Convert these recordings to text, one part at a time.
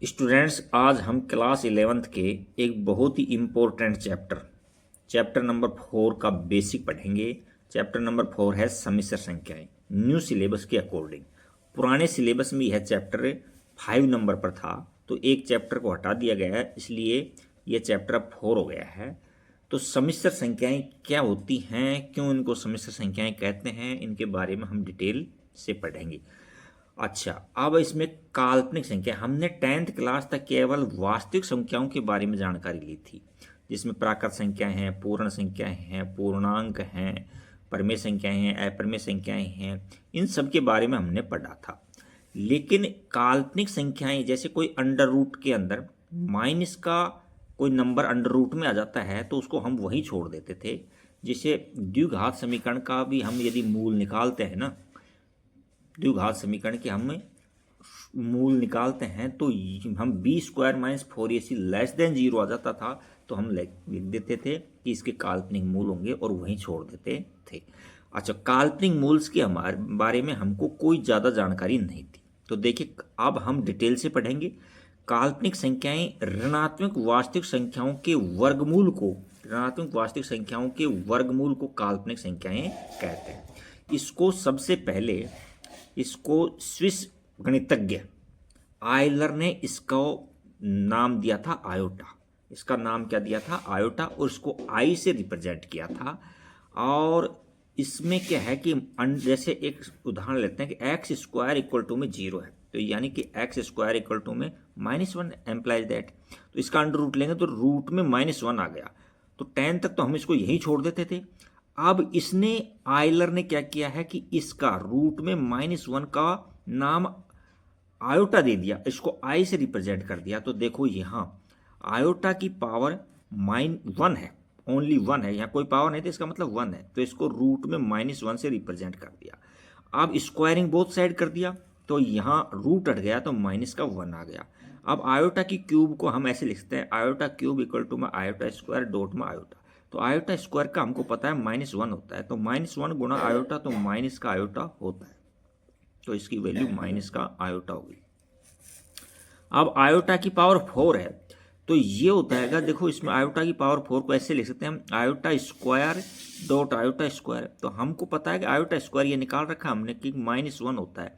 Students, आज हम class 11th के एक बहुत ही इम्पोर्टेंट चैप्टर नंबर 4 का बेसिक पढ़ेंगे। चैप्टर नंबर 4 है सम्मिश्र संख्याएं। न्यू सिलेबस के अकॉर्डिंग पुराने सिलेबस में यह चैप्टर 5 नंबर पर था, तो एक चैप्टर को हटा दिया गया है, इसलिए यह चैप्टर अब 4 हो गया है। तो सम्मिश्र संख्याएं क्या होती हैं, क्यों इनको सम्मिश्र संख्याएं कहते हैं, इनके बारे में हम डिटेल से पढ़ेंगे। अच्छा, अब इसमें काल्पनिक संख्या, हमने 10th क्लास तक केवल वास्तविक संख्याओं के बारे में जानकारी ली थी, जिसमें प्राकृत संख्याएं हैं, पूर्ण संख्याएं हैं, पूर्णांक हैं, परमेय संख्याएं हैं, अपरमेय संख्याएं हैं, इन सब के बारे में हमने पढ़ा था। लेकिन काल्पनिक संख्याएं, जैसे कोई अंडर रूट के अंदर माइनस का कोई नंबर अंडर रूट में आ जाता है, तो उसको हम वहीं छोड़ देते थे। जैसे द्विघात समीकरण का भी हम यदि मूल निकालते हैं ना, द्विघात समीकरण के हम मूल निकालते हैं, तो हम B square minus 4ac less than 0 आ जाता था, तो हम लिख देते थे कि इसके काल्पनिक मूल होंगे और वहीं छोड़ देते थे। अच्छा, काल्पनिक मूल्स के हमारे बारे में हमको कोई ज़्यादा जानकारी नहीं थी, तो देखिए अब हम डिटेल से पढ़ेंगे। काल्पनिक संख्याएं ऋणात्मक वास्तविक संख्याओं के वर्गमूल को काल्पनिक संख्याएं कहते हैं। इसको सबसे पहले स्विस गणितज्ञ आयलर ने इसको नाम दिया था आयोटा। इसका नाम क्या दिया था? आयोटा, और इसको आई से रिप्रेजेंट किया था। और इसमें क्या है कि जैसे एक उदाहरण लेते हैं कि एक्स स्क्वायर इक्वल टू में 0 है, तो यानी कि एक्स स्क्वायर इक्वल टू में -1 एम्प्लाइज दैट, तो इसका अंडर रूट लेंगे तो रूट में -1 आ गया, तो 10 तक तो हम इसको यहीं छोड़ देते थे। अब इसने आयलर ने क्या किया है कि इसका रूट में -1 का नाम आयोटा दे दिया, इसको आई से रिप्रेजेंट कर दिया। तो देखो यहाँ आयोटा की पावर -1 है, ओनली 1 है, यहाँ कोई पावर नहीं, तो इसका मतलब 1 है, तो इसको रूट में -1 से रिप्रेजेंट कर दिया। अब स्क्वायरिंग बोथ साइड कर दिया, तो यहाँ रूट हट गया, तो माइनस का 1 आ गया। अब आयोटा की क्यूब को हम ऐसे लिखते हैं, आयोटा क्यूब इक्वल टू में आयोटा स्क्वायर डॉट में आयोटा। तो आयोटा स्क्वायर का हमको पता है -1 होता है, तो -1 गुणा आयोटा, तो माइनस का आयोटा होता है, तो इसकी वैल्यू माइनस का आयोटा होगी। अब आयोटा की पावर 4 है, तो ये होता है, देखो इसमें आयोटा की पावर 4 को ऐसे लिख सकते हैं हम, iota square dot iota square. तो हमको पता है कि आयोटा स्क्वायर ये निकाल रखा हमने कि -1 होता है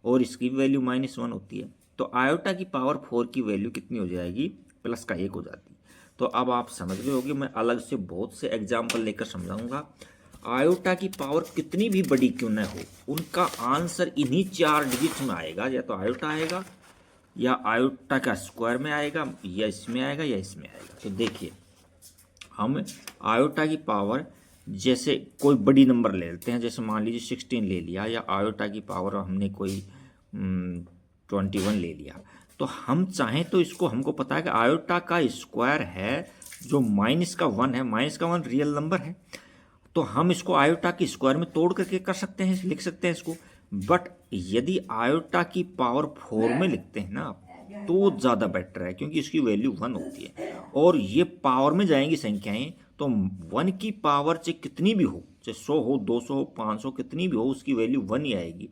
और इसकी वैल्यू -1 होती है, तो आयोटा की पावर 4 की वैल्यू कितनी हो जाएगी? +1 हो जाती है। तो अब आप समझ गए होंगे, मैं अलग से बहुत से एग्जाम्पल लेकर समझाऊंगा। आयोटा की पावर कितनी भी बड़ी क्यों न हो, उनका आंसर इन्हीं 4 डिजिट्स में आएगा, या तो आयोटा आएगा, या आयोटा का स्क्वायर में आएगा, या इसमें आएगा, या इसमें आएगा। तो देखिए हम आयोटा की पावर, जैसे कोई बड़ी नंबर ले लेते हैं, जैसे मान लीजिए 16 ले लिया, या आयोटा की पावर हमने कोई 21 ले लिया, तो हम चाहें तो इसको, हमको पता है कि आयोटा का स्क्वायर है जो -1 है, -1 रियल नंबर है, तो हम इसको आयोटा की स्क्वायर में तोड़ करके कर सकते हैं, लिख सकते हैं इसको। बट यदि आयोटा की पावर 4 में लिखते हैं ना आप, तो ज़्यादा बेटर है, क्योंकि इसकी वैल्यू 1 होती है, और ये पावर में जाएंगी संख्याएं, तो 1 की पावर चाहे कितनी भी हो, चाहे 100 हो, 200 हो, 500 कितनी भी हो, उसकी वैल्यू 1 ही आएगी।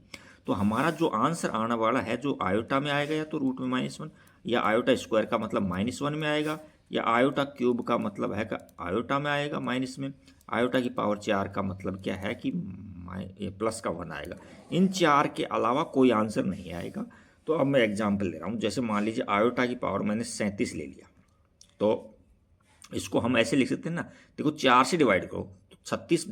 तो हमारा जो आंसर आने वाला है, जो आयोटा में आएगा, या तो रूट में -1, या आयोटा स्क्वायर का मतलब -1 में आएगा, या आयोटा क्यूब का मतलब है कि आयोटा में आएगा माइनस में, आयोटा की पावर 4 का मतलब क्या है कि +1 आएगा। इन 4 के अलावा कोई आंसर नहीं आएगा। तो अब मैं एग्जांपल ले रहा हूँ, जैसे मान लीजिए आयोटा की पावर मैंने 37 ले लिया, तो इसको हम ऐसे लिख सकते हैं ना, देखो 4 से डिवाइड करो, तो 36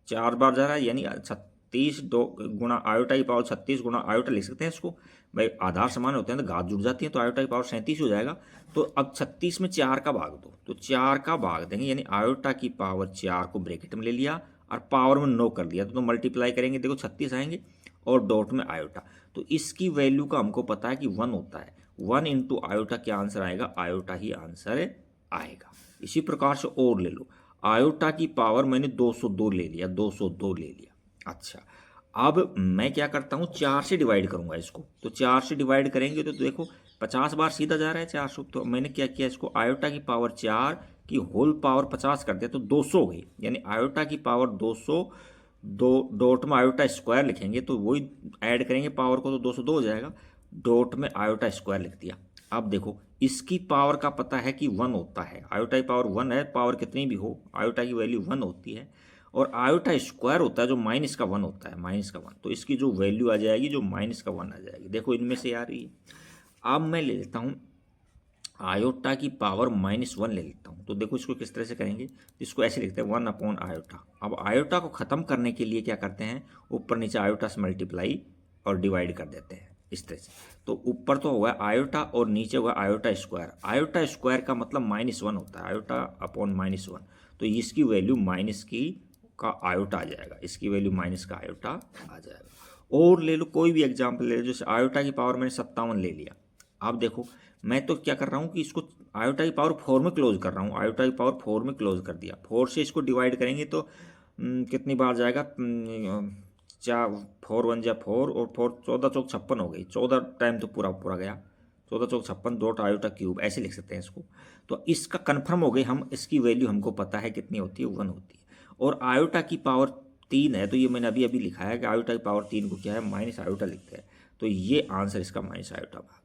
4 बार जा रहा है, यानी 36 गुणा आयोटा की पावर 36 गुणा आयोटा लिख सकते हैं इसको। भाई आधार समान होते हैं तो घात जुड़ जाती है, तो आयोटा की पावर 37 हो जाएगा। तो अब 36 में 4 का भाग दो, तो 4 का भाग देंगे, यानी आयोटा की पावर 4 को ब्रैकेट में ले लिया और पावर में 9 कर दिया, तो मल्टीप्लाई करेंगे, देखो 36 आएंगे और डॉट में आयोटा, तो इसकी वैल्यू का हमको पता है कि 1 होता है। 1 इंटू आयोटा क्या आंसर आएगा? आयोटा ही आंसर आएगा। इसी प्रकार से और ले लो, आयोटा की पावर मैंने 202 ले लिया, 202 ले लिया। अच्छा, अब मैं क्या करता हूँ, 4 से डिवाइड करूंगा इसको, तो 4 से डिवाइड करेंगे तो देखो 50 बार सीधा जा रहा है 400, तो मैंने क्या किया, इसको आयोटा की पावर 4 की होल पावर 50 कर दिया, तो 200 हो गई, यानी आयोटा की पावर 200, दो डॉट में आयोटा स्क्वायर लिखेंगे तो वही ऐड करेंगे पावर को, तो 202 हो जाएगा, डॉट में आयोटा स्क्वायर लिख दिया। अब देखो इसकी पावर का पता है कि 1 होता है, आयोटा की पावर 1 है, पावर कितनी भी हो आयोटा की वैल्यू 1 होती है, और आयोटा स्क्वायर होता है जो माइनस का 1 होता है, माइनस का 1, तो इसकी जो वैल्यू आ जाएगी जो माइनस का 1 आ जाएगी। देखो इनमें से आ रही है। अब मैं ले लेता हूँ आयोटा की पावर -1 ले लेता हूँ, तो देखो इसको किस तरह से करेंगे, इसको ऐसे लिखते हैं 1 अपॉन आयोटा। अब आयोटा को ख़त्म करने के लिए क्या करते हैं, ऊपर नीचे आयोटा से मल्टीप्लाई और डिवाइड कर देते हैं इस तरह से। तो ऊपर तो होगा आयोटा और नीचे होगा आयोटा स्क्वायर। आयोटा स्क्वायर का मतलब -1 होता है, आयोटा अपॉन -1, तो इसकी वैल्यू माइनस की का आयोटा आ जाएगा, इसकी वैल्यू माइनस का आयोटा आ जाएगा। और ले लो कोई भी एग्जाम्पल ले लो, जैसे आयोटा की पावर मैंने 57 ले लिया। अब देखो मैं तो क्या कर रहा हूँ कि इसको आयोटा की पावर 4 में क्लोज कर रहा हूँ, आयोटा की पावर 4 में क्लोज कर दिया, 4 से इसको डिवाइड करेंगे तो कितनी बार जाएगा, 4 1 जा 4 और 4 14 चौक 56 हो गई, 14 टाइम तो पूरा पूरा गया, 14 चौक 56 डॉट आयोटा क्यूब ऐसे लिख सकते हैं इसको। तो इसका कन्फर्म हो गई, हम इसकी वैल्यू हमको पता है कितनी होती है, 1 होती है। और आयोटा की पावर 3 है, तो ये मैंने अभी अभी लिखा है कि आयोटा की पावर 3 को क्या है माइनस आयोटा लिखते हैं, तो ये आंसर इसका माइनस आयोटा भाग गया।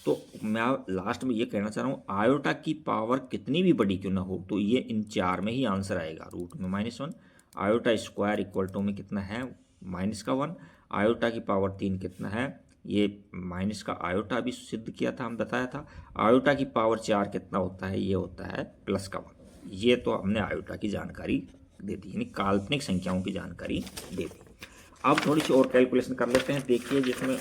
तो मैं लास्ट में ये कहना चाह रहा हूँ आयोटा की पावर कितनी भी बड़ी क्यों ना हो तो ये इन 4 में ही आंसर आएगा, रूट में -1, आयोटा स्क्वायर इक्वल टू में कितना है माइनस का 1, आयोटा की पावर 3 कितना है, ये माइनस का आयोटा भी सिद्ध किया था, हम बताया था। आयोटा की पावर 4 कितना होता है, ये होता है प्लस का 1। ये तो हमने आयोटा की जानकारी दे दी, यानी काल्पनिक संख्याओं की जानकारी दे दी। अब थोड़ी सी और कैलकुलेशन कर लेते हैं, देखिए जिसमें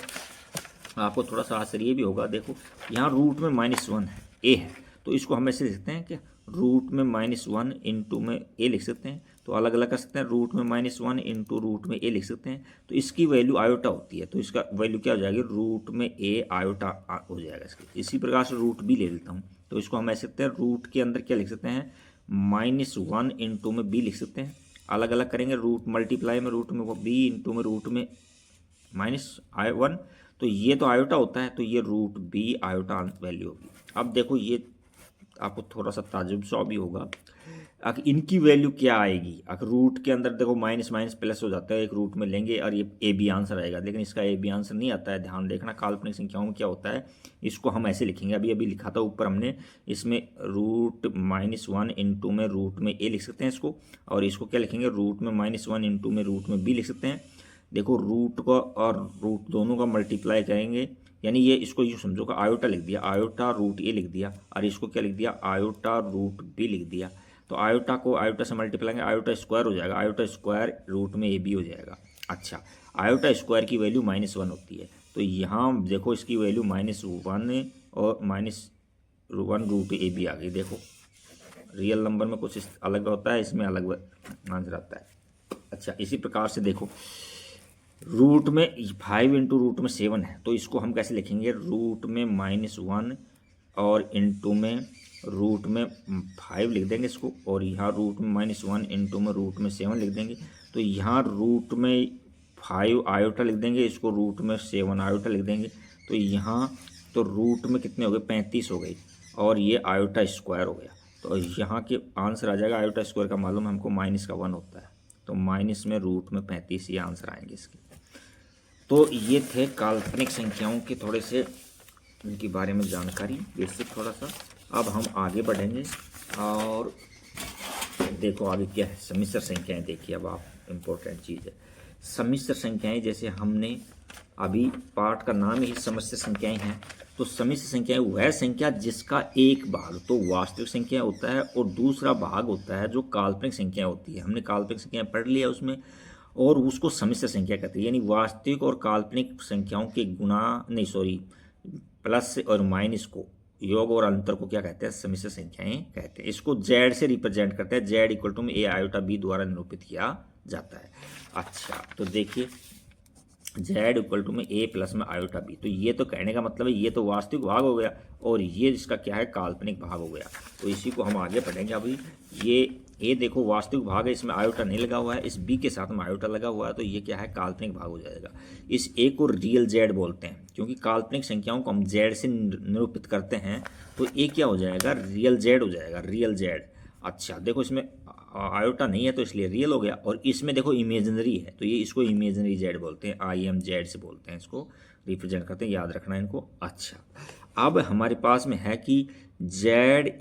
आपको थोड़ा सा आश्चर्य भी होगा। देखो यहाँ रूट में -1 है, ए है, तो इसको हम ऐसे लिख सकते हैं कि रूट में -1 इंटू में ए लिख सकते हैं, तो अलग अलग कर सकते हैं, रूट में -1 इंटू रूट में ए लिख सकते हैं, तो इसकी वैल्यू आयोटा होती है, तो इसका वैल्यू क्या हो जाएगी, रूट में ए आयोटा हो जाएगा इसकी। इसी प्रकार से रूट बी ले लेता हूँ, तो इसको हम ऐसे सकते हैं रूट के अंदर क्या लिख सकते हैं -1 इंटू में बी लिख सकते हैं, अलग अलग करेंगे, रूट मल्टीप्लाई में रूट में वो बी इंटू में रूट में -1, तो ये तो आयोटा होता है, तो ये रूट बी आयोटा वैल्यू होगी। अब देखो ये आपको थोड़ा सा ताजुब सा भी होगा, अगर इनकी वैल्यू क्या आएगी, अगर रूट के अंदर देखो माइनस माइनस प्लस हो जाता है, एक रूट में लेंगे और ये ए बी आंसर आएगा, लेकिन इसका ए बी आंसर नहीं आता है। ध्यान देखना काल्पनिक संख्याओं में क्या होता है, इसको हम ऐसे लिखेंगे, अभी अभी लिखा था ऊपर हमने, इसमें रूट -1 इंटू में रूट में ए लिख सकते हैं इसको, और इसको क्या लिखेंगे रूट में -1 इंटू में रूट में बी लिख सकते हैं। देखो रूट को और रूट दोनों का मल्टीप्लाई करेंगे, यानी ये इसको यूँ समझो कि आयोटा लिख दिया, आयोटा रूट ए लिख दिया, और इसको क्या लिख दिया आयोटा रूट बी लिख दिया। तो आयोटा को आयोटा से मल्टीप्लाई करेंगे, आयोटा स्क्वायर हो जाएगा, आयोटा स्क्वायर रूट में ए बी हो जाएगा। अच्छा, आयोटा स्क्वायर की वैल्यू -1 होती है, तो यहाँ देखो इसकी वैल्यू -1 और -1 रूट ए बी आ गई। देखो रियल नंबर में कुछ अलग होता है, इसमें अलग आंसर आता है। अच्छा, इसी प्रकार से देखो रूट में 5 इंटू रूट में 7 है, तो इसको हम कैसे लिखेंगे, रूट में -1 और इंटू में रूट में 5 लिख देंगे इसको, और यहाँ रूट में -1 इंटू में रूट में 7 लिख देंगे। तो यहाँ रूट में 5 आयोटा लिख देंगे, इसको रूट में 7 आयोटा लिख देंगे, तो यहाँ तो रूट में कितने हो गए 35 हो गई, और ये आयोटा स्क्वायर हो गया। तो यहाँ के आंसर आ जाएगा, आयोटा स्क्वायर का मालूम हमको -1 होता है, तो माइनस में रूट में 35 ये आंसर आएंगे इसके। तो ये थे काल्पनिक संख्याओं के थोड़े से इनके बारे में जानकारी बेसिक थोड़ा सा। अब हम आगे बढ़ेंगे और देखो आगे क्या है, सम्मिश्र संख्याएं। देखिए अब आप इम्पोर्टेंट चीज़ है सम्मिश्र संख्याएं, जैसे हमने अभी पाठ का नाम ही सम्मिश्र संख्याएं हैं। तो सम्मिश्र संख्याएं वह संख्या जिसका एक भाग तो वास्तविक संख्या होता है और दूसरा भाग होता है जो काल्पनिक संख्या होती है। हमने काल्पनिक संख्याएं पढ़ लिया उसमें, और उसको सम्मिश्र संख्या कहते हैं, यानी वास्तविक और काल्पनिक संख्याओं के प्लस और माइनस को, योग और अंतर को क्या कहते हैं, सम्मिश्र संख्याएं कहते हैं। इसको जेड से रिप्रेजेंट करते हैं, जेड इक्वल टू में ए आयोटा बी द्वारा निरूपित किया जाता है। अच्छा, तो देखिए जेड इक्वल टू में ए प्लस में आयोटा बी, तो ये तो कहने का मतलब है ये तो वास्तविक भाग हो गया और ये इसका क्या है काल्पनिक भाग हो गया। तो इसी को हम आगे पढ़ेंगे। अभी ये ए देखो वास्तविक भाग है, इसमें आयोटा नहीं लगा हुआ है, इस बी के साथ में आयोटा लगा हुआ है, तो ये क्या है काल्पनिक भाग हो जाएगा। इस ए को रियल जेड बोलते हैं, क्योंकि काल्पनिक संख्याओं को हम जेड से निरूपित करते हैं, तो ए क्या हो जाएगा रियल जेड हो जाएगा, रियल जेड। अच्छा देखो इसमें आयोटा नहीं है तो इसलिए रियल हो गया, और इसमें देखो इमेजिनरी है तो ये इसको इमेजिनरी जेड बोलते हैं, IM जेड से बोलते हैं इसको, रिप्रेजेंट करते हैं, याद रखना इनको। अच्छा, अब हमारे पास में है कि z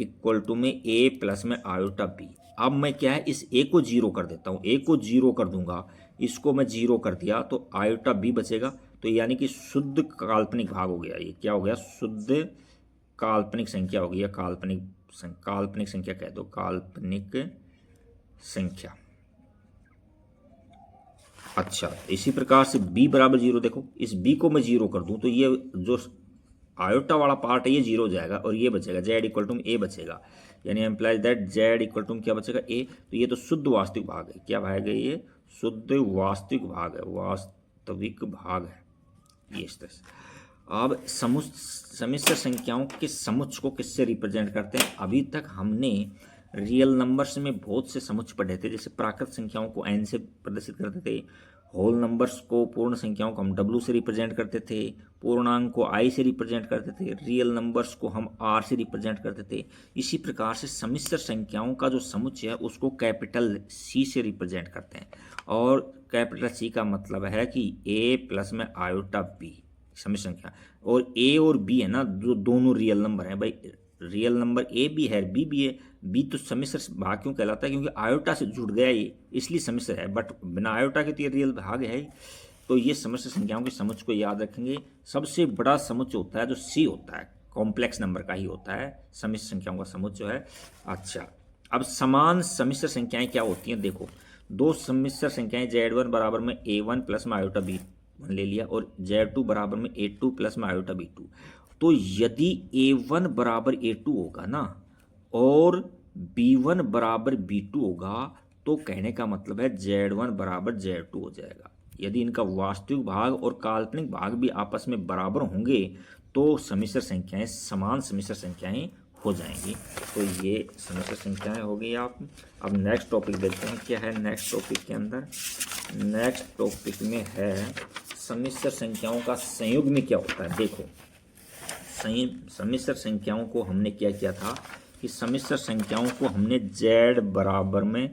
इक्वल टू में a प्लस में आयोटा b। अब मैं क्या है, इस a को जीरो कर देता हूँ, a को जीरो कर दूंगा, इसको मैं जीरो कर दिया तो आयोटा b बचेगा। तो यानी कि शुद्ध काल्पनिक भाग हो गया, ये क्या हो गया, शुद्ध काल्पनिक संख्या हो गई, या काल्पनिक संख्या कह दो, काल्पनिक संख्या। अच्छा, इसी प्रकार से b बराबर जीरो, देखो इस b को मैं जीरो कर दूं तो ये जो आयोटा वाला पार्ट है ये जीरो हो जाएगा और ये बचेगा z इक्वल टू a बचेगा, यानी implies that z equal to क्या बचेगा, a। तो ये तो शुद्ध वास्तविक भाग है, क्या भाग है, ये शुद्ध वास्तविक भाग है, वास्तविक भाग है ये इस तरह से। अब सम्मिश्र संख्याओं के समुच्चय को किससे रिप्रेजेंट करते हैं। अभी तक हमने रियल नंबर्स में बहुत से समुच्चय पढ़े थे, जैसे प्राकृत संख्याओं को n से प्रदर्शित करते थे, होल नंबर्स को, पूर्ण संख्याओं को हम w से रिप्रेजेंट करते थे, पूर्णांक को i से रिप्रेजेंट करते थे, रियल नंबर्स को हम r से रिप्रेजेंट करते थे। इसी प्रकार से सम्मिश्र संख्याओं का जो समुच्चय है उसको कैपिटल C से रिप्रेजेंट करते हैं, और कैपिटल C का मतलब है कि a प्लस में आयोटा b सम्मिश्र संख्या, और a और b है ना, जो दोनों रियल नंबर हैं भाई, रियल नंबर a भी है b भी है, b तो सम्मिश्र भाग क्यों कहलाता है, क्योंकि आयोटा से जुड़ गया ये, इसलिए सम्मिश्र है, बट बिना आयोटा के तो ये रियल भाग है। तो ये सम्मिश्र संख्याओं के समुच्चय को याद रखेंगे। सबसे बड़ा समुच्चय होता है जो c होता है, कॉम्प्लेक्स नंबर का ही होता है सम्मिश्र संख्याओं का समुच्चय है। अच्छा, अब समान सम्मिश्र संख्याएं क्या होती हैं, देखो दो सम्मिश्र संख्याएं z1 बराबर में a1 प्लस में आयोटा b ले लिया, और z2 बराबर में a2 प्लस में आयोटा b2। तो यदि a1 बराबर a2 होगा ना, और b1 बराबर b2 होगा, तो कहने का मतलब है z1 बराबर z2 हो जाएगा। यदि इनका वास्तविक भाग और काल्पनिक भाग भी आपस में बराबर होंगे तो सम्मिश्र संख्याएं समान सम्मिश्र संख्याएं हो जाएंगी। तो ये सम्मिश्र संख्याएं हो गई आप। अब नेक्स्ट टॉपिक देखते हैं क्या है नेक्स्ट टॉपिक के अंदर। नेक्स्ट टॉपिक में है सम्मिश्र संख्याओं का संयुग्म में क्या होता है। देखो सम्मिश्र संख्याओं को हमने क्या किया था कि सम्मिश्र संख्याओं को हमने z बराबर में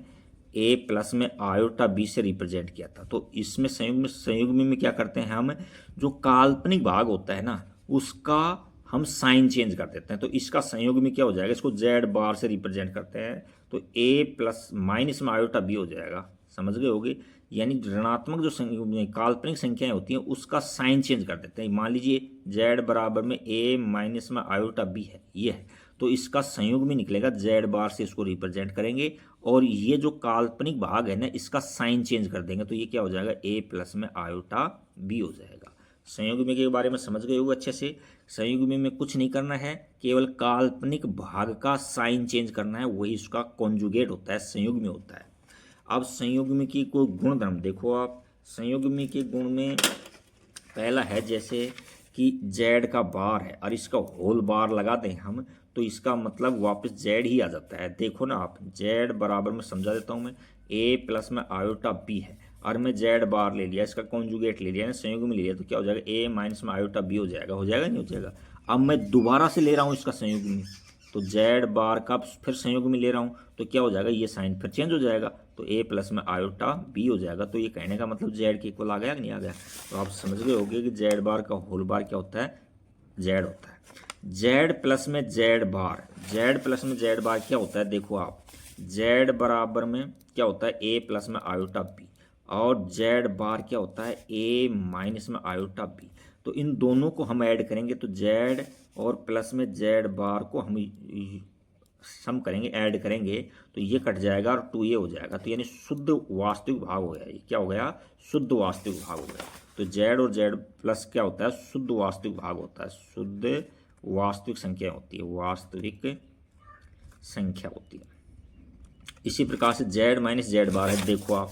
a प्लस में आयोटा b से रिप्रेजेंट किया था। तो इसमें संयुग्म में क्या करते हैं, हम जो काल्पनिक भाग होता है ना उसका हम साइन चेंज कर देते हैं। तो इसका संयुग्म में क्या हो जाएगा, इसको z बार से रिप्रेजेंट करते हैं तो a प्लस माइनस में आयोटा b हो जाएगा, समझ गए होगे। यानी ऋणात्मक जो काल्पनिक संख्याएं होती हैं उसका साइन चेंज कर देते हैं। मान लीजिए z बराबर में a माइनस में आयोटा b है, ये है, तो इसका संयुग्म में निकलेगा z बार से इसको रिप्रेजेंट करेंगे, और ये जो काल्पनिक भाग है ना इसका साइन चेंज कर देंगे, तो ये क्या हो जाएगा, a प्लस में आयोटा b हो जाएगा। संयुग्म के बारे में समझ गए होगे अच्छे से। संयुग्म में कुछ नहीं करना है, केवल काल्पनिक भाग का साइन चेंज करना है, वही उसका कॉन्जुगेट होता है, संयुग्म होता है। अब संयुग्म की कोई गुण धर्म देखो आप। संयुग्म के गुण में पहला है जैसे कि z का बार है और इसका होल बार लगा दें हम, तो इसका मतलब वापस z ही आ जाता है। देखो ना आप, z बराबर में समझा देता हूँ मैं, a प्लस में आयोटा b है और मैं z बार ले लिया, इसका कॉन्जुगेट ले लिया ना, संयुग्म में ले लिया, तो क्या हो जाएगा, a माइनस में आयोटा b हो जाएगा। हो जाएगा नहीं हो जाएगा। अब मैं दोबारा से ले रहा हूँ इसका संयुग्म में, तो z बार का फिर संयुग्म में ले रहा हूँ, तो क्या हो जाएगा, ये साइन फिर चेंज हो जाएगा, तो a प्लस में आयोटा b हो जाएगा। तो ये कहने का मतलब z के इक्वल आ गया कि नहीं आ गया। तो आप समझ गए होंगे कि z बार का होल बार क्या होता है, z होता है। z प्लस में z बार, z प्लस में z बार क्या होता है, देखो आप, z बराबर में क्या होता है, a प्लस में आयोटा b, और z बार क्या होता है, a माइनस में आयोटा b। तो इन दोनों को हम ऐड करेंगे तो z और प्लस में z बार को हम सम करेंगे, ऐड करेंगे, तो ये कट जाएगा और 2a हो जाएगा। तो यानी शुद्ध वास्तविक भाग हो गया, ये क्या हो गया, शुद्ध वास्तविक भाग हो गया। तो z और z प्लस क्या होता है, शुद्ध वास्तविक भाग होता है, शुद्ध वास्तविक संख्या होती है, वास्तविक संख्या होती है। इसी प्रकार से z माइनस जेड बार है, देखो आप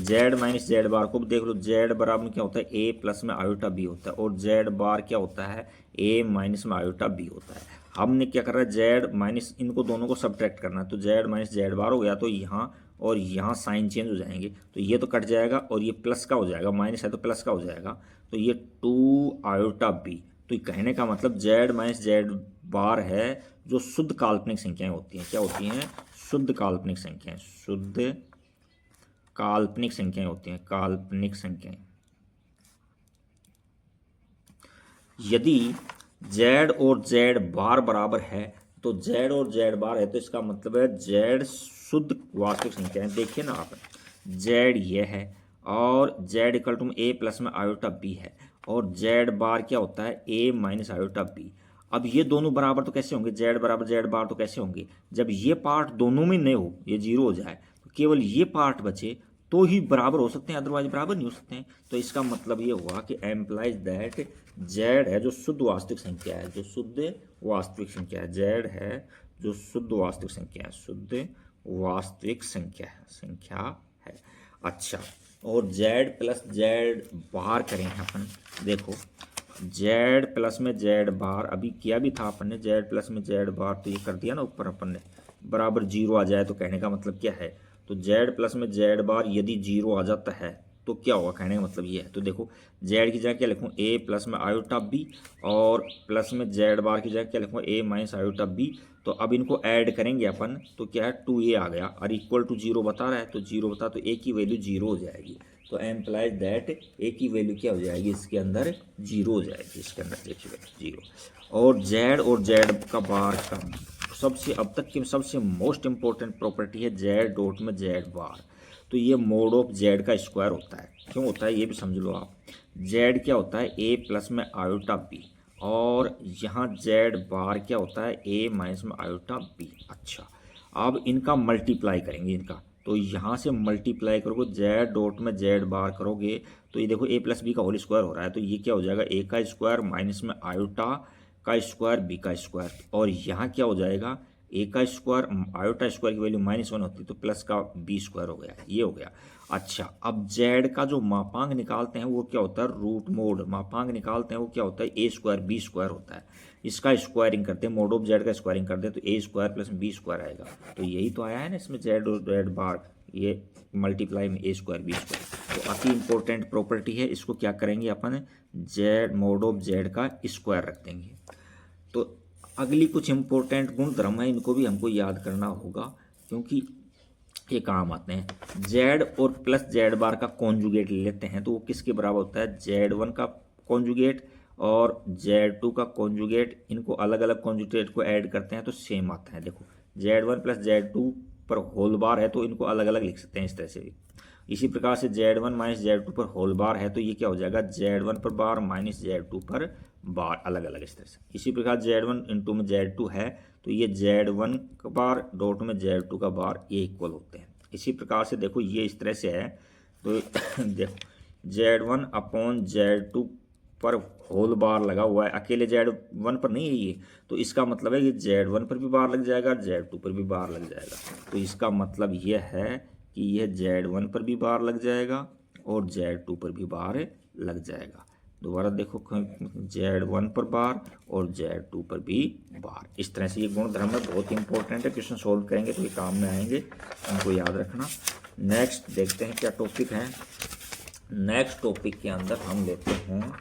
z माइनस जेड बार को देख लो, z बराबर में क्या होता है, a प्लस में आयोटा b होता है, और z बार क्या होता है, a माइनस में आयोटा b होता है। हमने क्या कर रहा है, z माइनस, इनको दोनों को सब्ट्रैक्ट करना है, तो z माइनस जेड बार हो गया, तो यहाँ और यहाँ साइन चेंज हो जाएंगे, तो ये तो कट जाएगा और ये प्लस का हो जाएगा, माइनस है तो प्लस का हो जाएगा, तो ये 2 आयोटा b। तो कहने का मतलब z माइनस जेड बार है जो शुद्ध काल्पनिक संख्याएं होती हैं, क्या होती हैं, शुद्ध काल्पनिक संख्याएं, शुद्ध काल्पनिक संख्याएं होती हैं, काल्पनिक संख्याएं। यदि z और z बार बराबर है तो z और z बार है तो इसका मतलब है z शुद्ध वास्तविक संख्या है। देखिए ना आप, z ये है और z equal to a plus में आयोटा b है और z बार क्या होता है a माइनस आयोटा b। अब ये दोनों बराबर तो कैसे होंगे, z बराबर z बार तो कैसे होंगे, जब ये पार्ट दोनों में नहीं हो, ये जीरो हो जाए तो केवल ये पार्ट बचे तो ही बराबर हो सकते हैं, अदरवाइज बराबर नहीं हो सकते हैं। तो इसका मतलब ये हुआ कि एम्प्लाइज दैट z है जो शुद्ध वास्तविक संख्या है, जो शुद्ध वास्तविक संख्या है, z है जो शुद्ध वास्तविक संख्या है, शुद्ध वास्तविक संख्या है। अच्छा, और z प्लस z बार करेंगे अपन। देखो z प्लस में z बार अभी किया भी था अपन ने, z प्लस में z बार तो ये कर दिया ना ऊपर अपन ने, बराबर जीरो आ जाए तो कहने का मतलब क्या है, तो z प्लस में z बार यदि जीरो आ जाता है तो क्या होगा, कहने का मतलब ये है। तो देखो z की जगह क्या लिखूँ a प्लस में आयोटा b और प्लस में z बार की जगह क्या लिखूँ a माइनस आयोटा b। तो अब इनको ऐड करेंगे अपन तो क्या है 2a आ गया और इक्वल टू जीरो बता रहा है तो जीरो बता तो a की वैल्यू जीरो हो जाएगी। तो एम्प्लाइज दैट a की वैल्यू क्या हो जाएगी, इसके अंदर जीरो हो जाएगी, इसके अंदर देखिए जीरो। और z का बार का सबसे अब तक की सबसे मोस्ट इंपॉर्टेंट प्रॉपर्टी है z डॉट में z बार। तो ये मोड ऑफ z का स्क्वायर होता है। क्यों होता है ये भी समझ लो आप। z क्या होता है a प्लस में आयोटा b और यहाँ z बार क्या होता है a माइनस में आयोटा b। अच्छा, अब इनका मल्टीप्लाई करेंगे इनका, तो यहाँ से मल्टीप्लाई करोगे z डॉट में z बार करोगे तो ये देखो a प्लस बी का होल स्क्वायर हो रहा है तो ये क्या हो जाएगा a का स्क्वायर माइनस में आयोटा का स्क्वायर b का स्क्वायर। और यहाँ क्या हो जाएगा a का स्क्वायर आयोटा स्क्वायर की वैल्यू -1 होती है तो प्लस का b स्क्वायर हो गया, ये हो गया। अच्छा, अब z का जो मापांक निकालते हैं वो क्या होता है, रूट मोड मापांक निकालते हैं वो क्या होता है a स्क्वायर b स्क्वायर होता है। इसका स्क्वायरिंग करते हैं, मोड ऑफ z का स्क्वायरिंग करते हैं तो a square plus b square आएगा। तो यही तो आया है ना इसमें z और z बार, ये मल्टीप्लाई में a स्क्वायर b स्क्वायर। तो अति इंपॉर्टेंट प्रॉपर्टी है, इसको क्या करेंगे अपन z मोड ऑफ z का स्क्वायर रख देंगे। तो अगली कुछ इंपॉर्टेंट गुण धर्म है, इनको भी हमको याद करना होगा क्योंकि ये काम आते हैं। z और प्लस z बार का कॉन्जुगेट ले लेते हैं तो वो किसके बराबर होता है, z1 का कॉन्जुगेट और z2 का कॉन्जुगेट, इनको अलग अलग कॉन्जुगेट को ऐड करते हैं तो सेम आता है। देखो z1 प्लस z2 पर होल बार है तो इनको अलग अलग लिख सकते हैं इस तरह से भी। इसी प्रकार से z1 माइनस z2 पर होल बार है तो ये क्या हो जाएगा z1 पर बार माइनस z2 पर बार, अलग अलग इस तरह से। इसी प्रकार z1 इंटू में z2 है तो ये z1 का बार डॉट में z2 का बार ये इक्वल होते हैं। इसी प्रकार से देखो ये इस तरह से है तो देखो z1 अपॉन z2 पर होल बार लगा हुआ है, अकेले z1 पर नहीं है ये, तो इसका मतलब है कि z1 पर भी बार लग जाएगा z2 पर भी बार लग जाएगा। तो इसका मतलब ये है कि यह z1 पर भी बार लग जाएगा और z2 पर भी बार लग जाएगा। दोबारा देखो z1 पर बार और z2 पर भी बार। इस तरह से ये गुण धर्म में बहुत इंपॉर्टेंट है, क्वेश्चन सोल्व करेंगे तो ये काम में आएंगे, उनको याद रखना। नेक्स्ट देखते हैं क्या टॉपिक है। नेक्स्ट टॉपिक के अंदर हम लेते हैं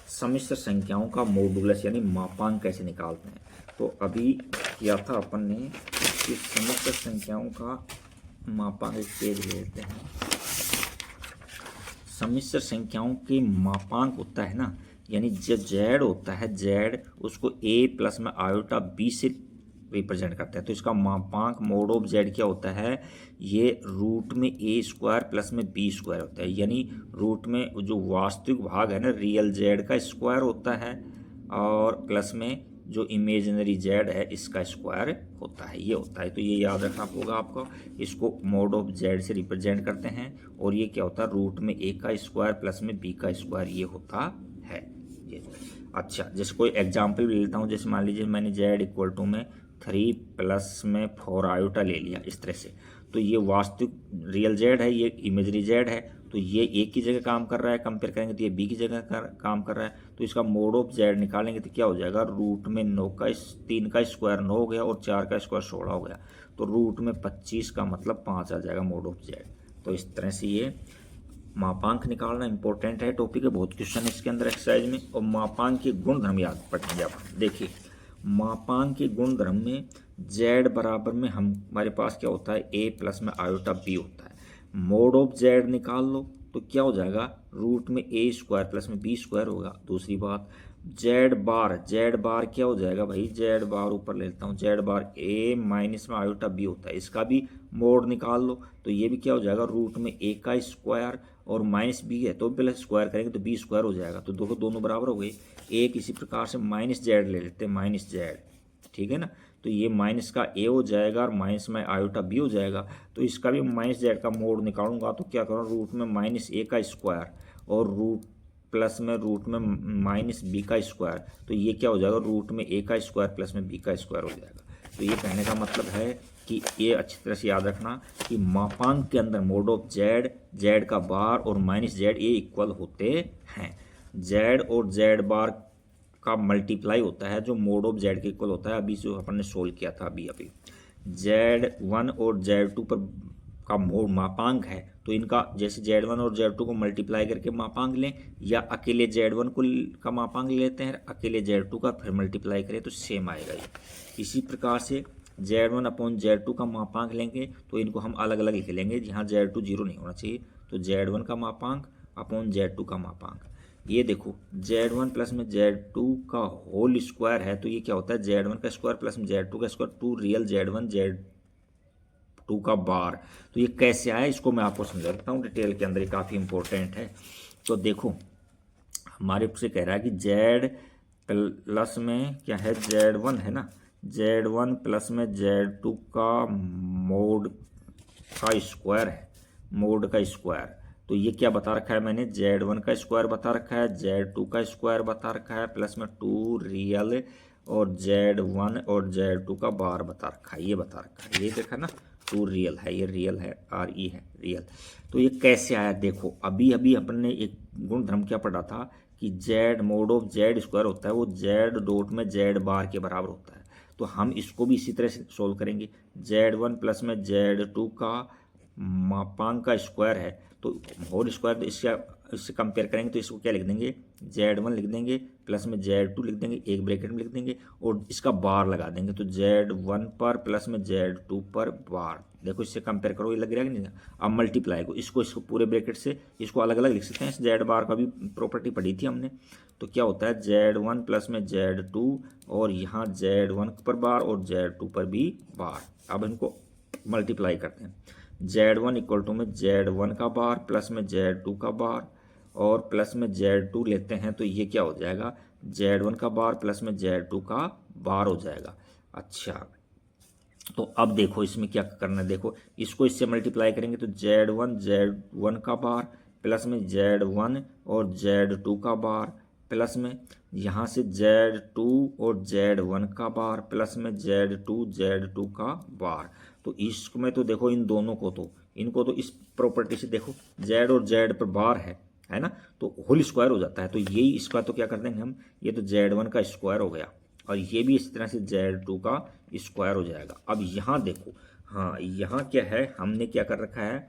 सम्मिश्र संख्याओं का मॉडुलस यानी मापांक कैसे निकालते हैं। तो अभी किया था अपन ने कि सम्मिश्र संख्याओं का मापांक, एक पेज लेते हैं। सम्मिश्र संख्याओं के मापांक होता है ना, यानी जो z होता है z उसको a प्लस में आयोटा b से रिप्रेजेंट करता है तो इसका मापांक मोड ऑफ z क्या होता है, ये रूट में a स्क्वायर प्लस में b स्क्वायर होता है। यानी रूट में जो वास्तविक भाग है ना रियल z का स्क्वायर होता है और प्लस में जो इमेजिनरी z है इसका स्क्वायर होता है, ये होता है। तो ये याद रखना होगा आपको, इसको मोड ऑफ z से रिप्रेजेंट करते हैं और ये क्या होता है रूट में a का स्क्वायर प्लस में b का स्क्वायर ये होता है ये। अच्छा, जैसे कोई एग्जाम्पल ले लेता हूँ, जैसे मान लीजिए मैंने z इक्वल टू में 3 प्लस में 4 आयोटा ले लिया इस तरह से, तो ये वास्तविक रियल z है, ये इमेजरी z है, तो ये एक की जगह काम कर रहा है, कंपेयर करेंगे तो ये बी की जगह काम कर रहा है। तो इसका मोड ऑफ z निकालेंगे तो क्या हो जाएगा, रूट में 3 का स्क्वायर 9 हो गया और 4 का स्क्वायर 16 हो गया, तो रूट में 25 का मतलब 5 आ जाएगा मोड ऑफ z। तो इस तरह से ये मापांक निकालना इंपॉर्टेंट है, टॉपिक है, बहुत क्वेश्चन है इसके अंदर एक्सरसाइज में। और मापांक के गुणधर्म याद पढ़ेंगे आप। देखिए मापांक के गुणधर्म में z बराबर में हमारे पास क्या होता है a प्लस में आयोटा b होता है। मोड ऑफ z निकाल लो तो क्या हो जाएगा, रूट में a स्क्वायर प्लस में b स्क्वायर होगा। दूसरी बात जेड बार क्या हो जाएगा भाई, जेड बार ऊपर ले लेता हूँ, जेड बार ए माइनस में आयोटा बी होता है, इसका भी मोड निकाल लो तो ये भी क्या हो जाएगा, रूट में ए का स्क्वायर और माइनस बी है तो पहले स्क्वायर करेंगे तो बी स्क्वायर हो जाएगा, तो देखो दोनों बराबर हो गए। एक इसी प्रकार से माइनस जेड ले लेते हैं, माइनस जेड, ठीक है ना, तो ये माइनस का ए हो जाएगा और माइनस में आयोटा बी हो जाएगा, तो इसका भी माइनस जेड का मोड निकालूंगा तो क्या करूँ, रूट में माइनस ए का स्क्वायर और रूट प्लस में रूट में माइनस बी का स्क्वायर, तो ये क्या हो जाएगा, रूट में ए का स्क्वायर प्लस में बी का स्क्वायर हो जाएगा। तो ये कहने का मतलब है कि ये अच्छी तरह से याद रखना कि मापांक के अंदर मोड ऑफ जेड, जेड का बार और माइनस जेड ये इक्वल होते हैं। जेड और जेड बार का मल्टीप्लाई होता है जो मोड ऑफ जेड के इक्वल होता है, अभी जो अपन ने सोल्व किया था अभी Z1 और Z2 पर का मोड मापांक है तो इनका जैसे Z1 और Z2 को मल्टीप्लाई करके मापांक लें या अकेले Z1 को का मापांक लेते हैं अकेले Z2 का फिर मल्टीप्लाई करें तो सेम आएगा ये। इसी प्रकार से Z1 अपॉन Z2 का मापांक लेंगे तो इनको हम अलग अलग लिख लेंगे, जहाँ Z2 जीरो नहीं होना चाहिए, तो Z1 का मापांक अपॉन Z2 का मापांक। ये देखो Z1 प्लस में Z2 का होल स्क्वायर है तो ये क्या होता है, Z1 का स्क्वायर प्लस में Z2 का square, to real Z1 Z2 का बार। तो ये कैसे आया इसको मैं आपको समझा देता हूँ डिटेल के अंदर, ये काफ़ी इंपॉर्टेंट है। तो देखो हमारे से कह रहा है कि Z प्लस में क्या है, Z1 है ना, Z1 प्लस में Z2 का मोड का स्क्वायर है, मोड का स्क्वायर, तो ये क्या बता रखा है मैंने, Z1 का स्क्वायर बता रखा है, Z2 का स्क्वायर बता रखा है, प्लस में टू रियल और Z1 और Z2 का बार बता रखा है, ये बता रखा है, ये देखा ना, टू रियल है, ये रियल है, RE है रियल। तो ये कैसे आया, देखो अभी अभी अपन ने एक गुण धर्म क्या पढ़ा था कि Z mode of Z square होता है वो Z डॉट में Z बार के बराबर होता है, तो हम इसको भी इसी तरह से सोल्व करेंगे। Z1 प्लस में Z2 का मापांक का स्क्वायर है तो होल स्क्वायर, इससे कंपेयर करेंगे तो इसको क्या लिख देंगे, Z1 लिख देंगे प्लस में Z2 लिख देंगे, एक ब्रैकेट में लिख देंगे और इसका बार लगा देंगे, तो Z1 पर प्लस में Z2 पर बार। देखो इससे कंपेयर करो, ये लग रहा है कि नहीं। अब मल्टीप्लाई को इसको पूरे ब्रैकेट से इसको अलग अलग लिख सकते हैं, जेड बार का भी प्रॉपर्टी पढ़ी थी हमने। तो क्या होता है Z1 प्लस में Z2 और यहाँ Z1 पर बार और Z2 पर भी बार। अब इनको मल्टीप्लाई करते हैं, Z1 इक्वल टू में Z1 का बार प्लस में Z2 का बार और प्लस में Z2 लेते हैं तो ये क्या हो जाएगा, Z1 का बार प्लस में Z2 का बार हो जाएगा। अच्छा तो अब देखो इसमें क्या करना है, देखो इसको इससे मल्टीप्लाई करेंगे तो Z1 का बार प्लस में Z1 और Z2 का बार प्लस में यहाँ से Z2 और Z1 का बार प्लस में Z2 का बार। तो इसमें तो देखो इन दोनों को तो इनको तो इस प्रॉपर्टी से देखो Z और Z पर बार है ना, तो होल स्क्वायर हो जाता है, तो यही इसका तो क्या कर देंगे हम, ये तो Z1 का स्क्वायर हो गया और ये भी इस तरह से Z2 का स्क्वायर हो जाएगा। अब यहाँ देखो, हाँ यहाँ क्या है, हमने क्या कर रखा है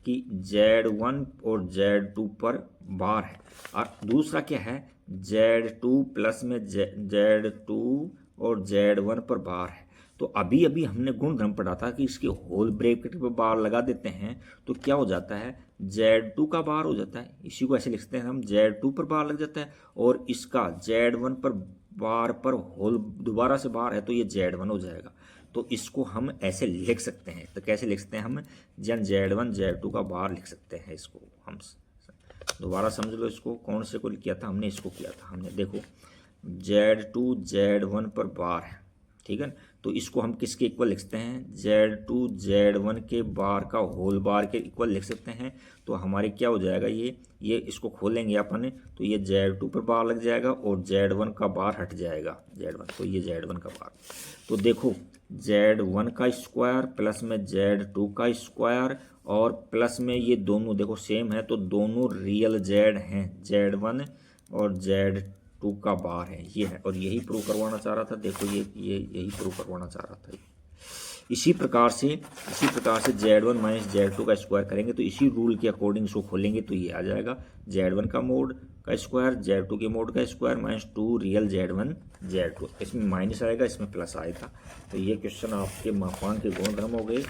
कि Z1 और Z2 पर बार है और दूसरा क्या है Z2 प्लस में Z2 और Z1 पर बार है। तो अभी अभी हमने गुणधर्म पढ़ा था कि इसके होल ब्रैकेट पर बार लगा देते हैं तो क्या हो जाता है, Z2 का बार हो जाता है, इसी को ऐसे लिखते हैं हम, Z2 पर बार लग जाता है और इसका Z1 पर बार पर होल दोबारा से बार है तो ये Z1 हो जाएगा। तो इसको हम ऐसे लिख सकते हैं, तो कैसे लिख सकते हैं हम, Z1 Z2 का बार लिख सकते हैं। इसको हम दोबारा समझ लो, इसको कौन से को किया था हमने, इसको किया था हमने, देखो Z2 Z1 पर बार है, ठीक है ना, तो इसको हम किसके इक्वल लिख सकते हैं, Z2 Z1 के बार का होल बार के इक्वल लिख सकते हैं। तो हमारे क्या हो जाएगा, ये इसको खोलेंगे अपन तो ये Z2 पर बार लग जाएगा और Z1 का बार हट जाएगा Z1, तो ये Z1 का बार। तो देखो Z1 का स्क्वायर प्लस में Z2 का स्क्वायर और प्लस में ये दोनों देखो सेम है तो दोनों रियल Z हैं, Z1 और Z2 का बार है ये है, और यही प्रूव करवाना चाह रहा था। देखो ये यही प्रूव करवाना चाह रहा था। इसी प्रकार से Z1 माइनस Z2 का स्क्वायर करेंगे तो इसी रूल के अकॉर्डिंग इसको खोलेंगे तो ये आ जाएगा Z1 का मोड का स्क्वायर Z2 के मोड का square minus two real Z1 Z2, इसमें माइनस आएगा इसमें प्लस आएगा। तो ये क्वेश्चन आपके मापांक के गुणधर्म हो गए।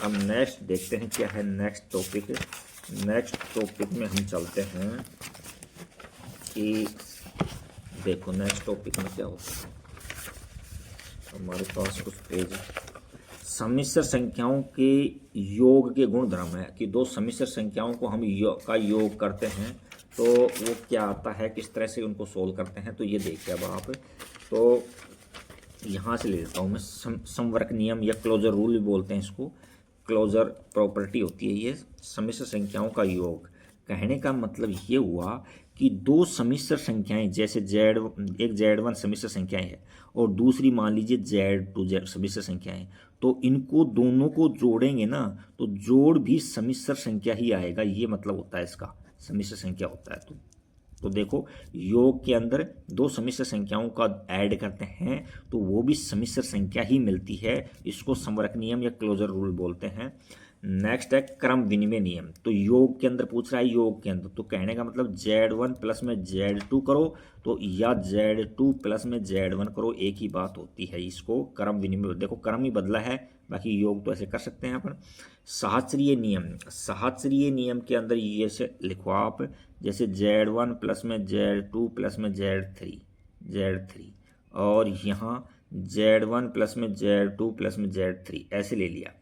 अब नेक्स्ट देखते हैं क्या है नेक्स्ट टॉपिक में हम चलते हैं कि देखो नेक्स्ट टॉपिक में क्या होता है, हमारे पास कुछ पेज सम्मिश्र संख्याओं के योग के गुण धर्म है कि दो सम्मिश्र संख्याओं को हम का योग करते हैं तो वो क्या आता है, किस तरह से उनको सोल्व करते हैं। तो ये देखिए अब आप, तो यहाँ से ले लेता हूँ मैं संवर्क नियम या क्लोजर रूल भी बोलते हैं इसको, क्लोजर प्रॉपर्टी होती है ये सम्मिश्र संख्याओं का योग। कहने का मतलब ये हुआ कि दो सम्मिश्र संख्याएं, जैसे एक Z1 सम्मिश्र संख्याएं है और दूसरी मान लीजिए Z2 सम्मिश्र संख्याएं, तो इनको दोनों को जोड़ेंगे ना तो जोड़ भी सम्मिश्र संख्या ही आएगा, ये मतलब होता है इसका, सम्मिश्र संख्या होता है। तो देखो योग के अंदर दो सम्मिश्र संख्याओं का ऐड करते हैं तो वो भी सम्मिश्र संख्या ही मिलती है, इसको संवर्क नियम या क्लोजर रूल बोलते हैं। नेक्स्ट है क्रम विनिमय नियम। तो योग के अंदर पूछ रहा है, योग के अंदर तो कहने का मतलब Z1 प्लस में Z2 करो तो या Z2 प्लस में Z1 करो, एक ही बात होती है, इसको क्रम विनिमय। देखो क्रम ही बदला है, बाकी योग तो ऐसे कर सकते हैं अपन। सहस्रीय नियम, सहस्रीय नियम के अंदर ये से लिखो आप, जैसे Z1 प्लस में Z2 प्लस में Z3 और यहाँ Z1 प्लस में Z2 प्लस में Z3 ऐसे ले लिया।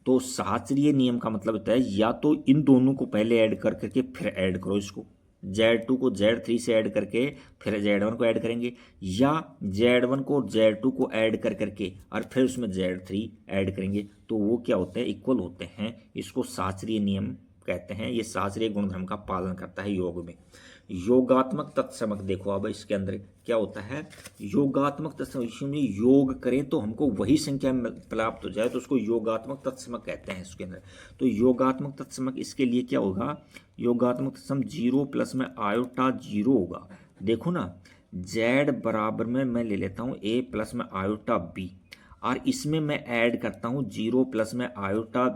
तो सहस्रीय नियम का मतलब होता है या तो इन दोनों को पहले ऐड कर करके फिर ऐड करो इसको, Z2 को Z3 से ऐड करके फिर Z1 को ऐड करेंगे, या Z1 को Z2 को ऐड कर करके और फिर उसमें Z3 ऐड करेंगे, तो वो क्या होते हैं, इक्वल होते हैं। इसको सहस्रीय नियम कहते हैं, ये सहस्रीय गुणधर्म का पालन करता है योग में। योगात्मक तत्समक, देखो अब इसके अंदर क्या होता है, योगात्मक तत्समक में योग करें तो हमको वही संख्या प्राप्त हो जाए तो उसको योगात्मक तत्समक कहते हैं इसके अंदर। तो योगात्मक तत्समक इसके लिए क्या होगा, योगात्मक तत्सम 0 प्लस में आयोटा 0 होगा। देखो ना Z बराबर में मैं ले लेता हूँ A प्लस में आयोटा B और इसमें मैं ऐड करता हूँ 0 प्लस में आयोटा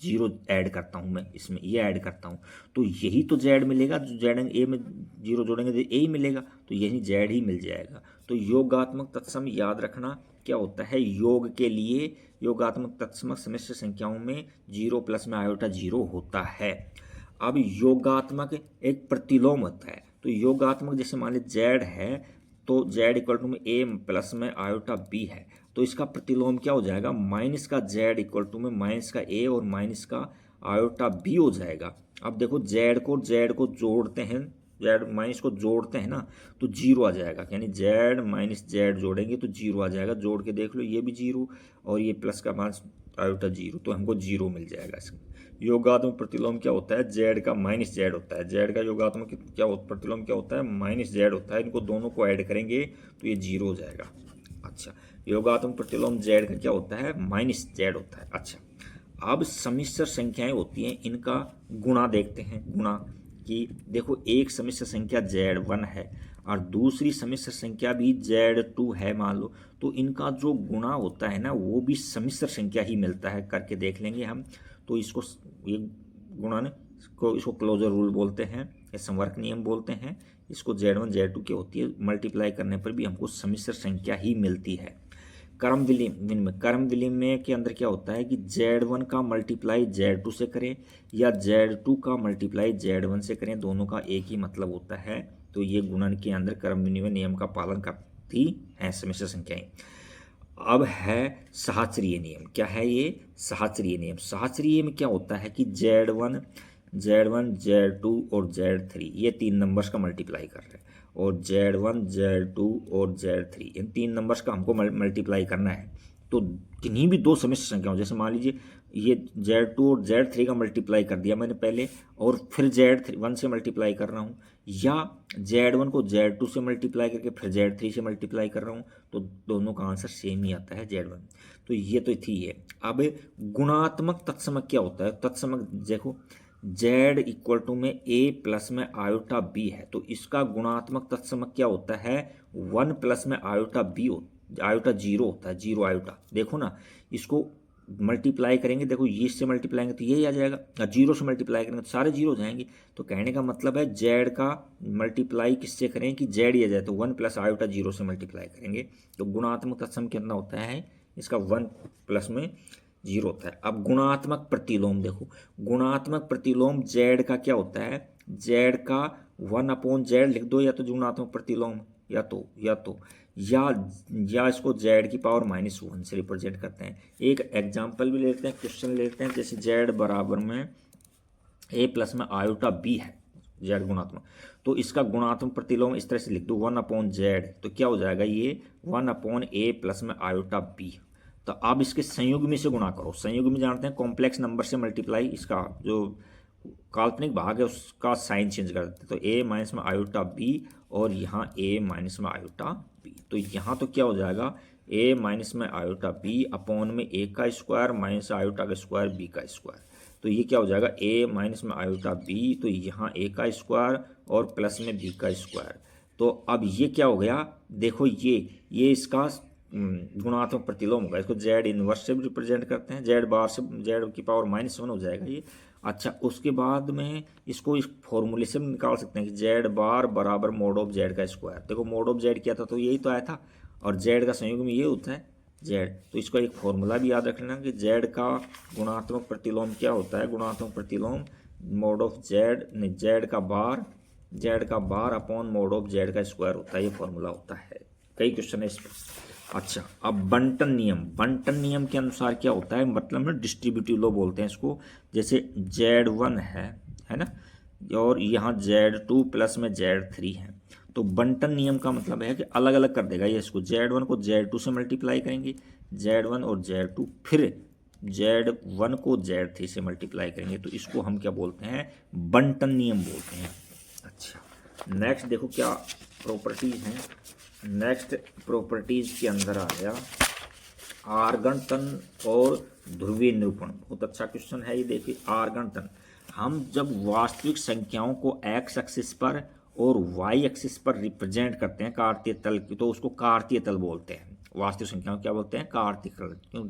0 ऐड करता हूँ, मैं इसमें ये ऐड करता हूँ तो यही तो Z मिलेगा, जो Z A में 0 जोड़ेंगे तो A ही मिलेगा, तो यही Z ही मिल जाएगा। तो योगात्मक तत्सम याद रखना क्या होता है, योग के लिए योगात्मक तत्समक सम्मिश्र संख्याओं में 0 प्लस में आयोटा 0 होता है। अब योगात्मक एक प्रतिलोम होता है, तो योगात्मक जैसे मान लीजिए Z है तो Z इक्वल टू में A प्लस में आयोटा B है, तो इसका प्रतिलोम क्या हो जाएगा, माइनस का Z इक्वल टू में माइनस का A और माइनस का आयोटा B हो जाएगा। अब देखो Z को जोड़ते हैं, Z माइनस को जोड़ते हैं ना तो 0 आ जाएगा, यानी Z माइनस Z जोड़ेंगे तो 0 आ जाएगा। जोड़ के देख लो, ये भी 0 और ये प्लस का माइनस आयोटा 0, तो हमको 0 मिल जाएगा इसमें। योगात्मक प्रतिलोम क्या होता है, Z का माइनस Z होता है, Z का योगात्मक क्या प्रतिलोम क्या होता है, माइनस Z होता है। इनको दोनों को ऐड करेंगे तो ये 0 हो जाएगा। अच्छा, योगात्मक प्रतिलोम Z का क्या होता है, माइनस Z होता है। अच्छा, अब सम्मिश्र संख्याएं होती हैं, इनका गुणा देखते हैं। गुणा कि देखो एक सम्मिश्र संख्या Z1 है और दूसरी सम्मिश्र संख्या भी Z2 है मान लो, तो इनका जो गुणा होता है ना वो भी सम्मिश्र संख्या ही मिलता है, करके देख लेंगे हम। तो इसको ये गुणन को इसको क्लोजर रूल बोलते हैं या संवर्क नियम बोलते हैं। इसको Z1 Z2 की होती है, मल्टीप्लाई करने पर भी हमको सम्मिश्र संख्या ही मिलती है। क्रम विनिमय के अंदर क्या होता है कि Z1 का मल्टीप्लाई Z2 से करें या Z2 का मल्टीप्लाई Z1 से करें, दोनों का एक ही मतलब होता है। तो ये गुणन के अंदर क्रम विनिमय नियम का पालन करती हैं सम्मिश्र संख्याएं। अब है सहस्रीय नियम। क्या है ये, सहस्रीय नियम। सहस्रीय में क्या होता है कि Z1 Z2 और Z3 ये 3 नंबर्स का मल्टीप्लाई कर रहे हैं, और Z1 Z2 और Z3 इन 3 नंबर्स का हमको मल्टीप्लाई करना है। तो किन्हीं भी दो सम्मिश्र संख्याओं, जैसे मान लीजिए ये Z2 और Z3 का मल्टीप्लाई कर दिया मैंने पहले और फिर Z1 से मल्टीप्लाई कर रहा हूँ, या Z1 को Z2 से मल्टीप्लाई करके फिर Z3 से मल्टीप्लाई कर रहा हूँ, तो दोनों का आंसर सेम ही आता है Z1। तो ये तो थी है। अब गुणात्मक तत्समक क्या होता है, तत्समक देखो Z इक्वल टू में A प्लस में आयोटा B है, तो इसका गुणात्मक तत्समक क्या होता है, 1 प्लस में आयोटा B आयोटा 0 होता है, 0 आयोटा। देखो ना इसको मल्टीप्लाई करेंगे, देखो ये इससे मल्टीप्लाई करेंगे तो यही आ जाएगा, और 0 से मल्टीप्लाई करेंगे तो सारे 0 हो जाएंगे। तो कहने का मतलब है Z का मल्टीप्लाई किससे करें कि Z आ जाए, तो 1 प्लस आयोटा 0 से मल्टीप्लाई करेंगे। तो गुणात्मक तत्सम कितना होता है इसका, 1 प्लस में 0 होता है। अब गुणात्मक प्रतिलोम देखो, गुणात्मक प्रतिलोम Z का क्या होता है, Z का 1/Z लिख दो, या तो गुणात्मक प्रतिलोम या इसको जेड की पावर -1 से रिप्रेजेंट करते हैं। एक एग्जाम्पल भी लेते हैं, क्वेश्चन लेते हैं, जैसे जेड बराबर में ए प्लस में आयोटा बी है, जेड गुणात्मक, तो इसका गुणात्मक प्रतिलोम इस तरह से लिख दो 1/z, तो क्या हो जाएगा ये 1/a प्लस में आयोटा बी। तो अब इसके संयुग्मी से गुणा करो, संयुग्मी जानते हैं कॉम्प्लेक्स नंबर से मल्टीप्लाई, इसका जो काल्पनिक भाग है उसका साइन चेंज कर देते हैं, तो a माइनस में आयोटा बी और यहाँ a माइनस में आयोटा बी, तो यहाँ तो क्या हो जाएगा a माइनस में आयोटा बी अपॉन में a का स्क्वायर माइनस आयोटा का स्क्वायर b का स्क्वायर, तो ये क्या हो जाएगा a माइनस में आयोटा b, तो यहाँ a का स्क्वायर और प्लस में b का स्क्वायर। तो अब ये क्या हो गया, देखो ये इसका गुणात्मक प्रतिलोम होगा, इसको जेड इनवर्स से भी रिप्रेजेंट करते हैं, जेड बार से जेड की पावर -1 हो जाएगा ये। अच्छा, उसके बाद में इसको इस फॉर्मूले से निकाल सकते हैं कि जेड बार बराबर मोड ऑफ जेड का स्क्वायर। देखो मोड ऑफ जेड क्या था, तो यही तो आया था, और जेड का संयुग्म में ये होता है जेड, तो इसका एक फॉर्मूला भी याद रख लेना कि जेड का गुणात्मक प्रतिलोम क्या होता है, गुणात्मक प्रतिलोम मोड ऑफ जेड, जेड का bar upon mode of Z का स्क्वायर होता है, ये फॉर्मूला होता है। कई क्वेश्चन है इस पर। अच्छा, अब बंटन नियम के अनुसार क्या होता है, मतलब में डिस्ट्रीब्यूटिव लॉ बोलते हैं इसको। जैसे Z1 है ना, और यहाँ Z2 प्लस में Z3 है, तो बंटन नियम का मतलब है कि अलग अलग कर देगा ये इसको, Z1 को Z2 से मल्टीप्लाई करेंगे, Z1 और Z2, फिर Z1 को Z3 से मल्टीप्लाई करेंगे, तो इसको हम क्या बोलते हैं, बंटन नियम बोलते हैं। अच्छा, नेक्स्ट देखो क्या प्रॉपर्टीज हैं। नेक्स्ट प्रॉपर्टीज के अंदर आ गया आर्गन और ध्रुवीय निरूपण। बहुत अच्छा क्वेश्चन है ये, देखिए आर्गन। हम जब वास्तविक संख्याओं को एक्स एक्सिस पर और वाई एक्सिस पर रिप्रेजेंट करते हैं कार्तीय तल की, तो उसको कार्तीय तल बोलते हैं। वास्तविक संख्याओं क्या बोलते हैं, कार्तीय तल। क्यों,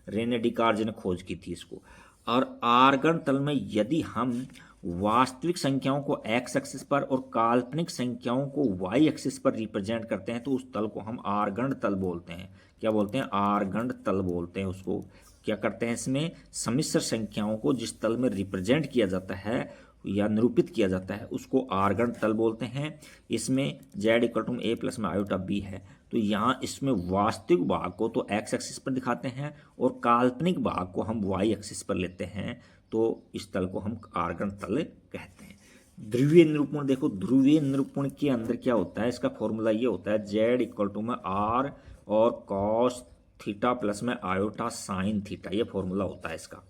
रेने डिकार्ज ने खोज की थी इसको। और आर्गन तल में यदि हम वास्तविक संख्याओं को एक्स एक्सिस पर और काल्पनिक संख्याओं को वाई एक्सिस पर रिप्रेजेंट करते हैं, तो उस तल को हम आर्गन तल बोलते हैं। क्या बोलते हैं, आर्गन तल बोलते हैं उसको। क्या करते हैं, इसमें सम्मिश्र संख्याओं को जिस तल में रिप्रेजेंट किया जाता है या निरूपित किया जाता है उसको आर्गन तल बोलते हैं। इसमें Z equal to A plus में आयोटा बी है, तो यहाँ इसमें वास्तविक भाग को तो एक्स एक्सिस पर दिखाते हैं और काल्पनिक भाग को हम वाई एक्सिस पर लेते हैं, तो इस तल को हम आर्गन तल कहते हैं। ध्रुवीय निरूपण देखो, ध्रुवीय निरूपण के अंदर क्या होता है, इसका फॉर्मूला ये होता है जेड इक्वल टू में आर और कॉस थीटा प्लस में आयोटा साइन थीटा, ये फॉर्मूला होता है इसका।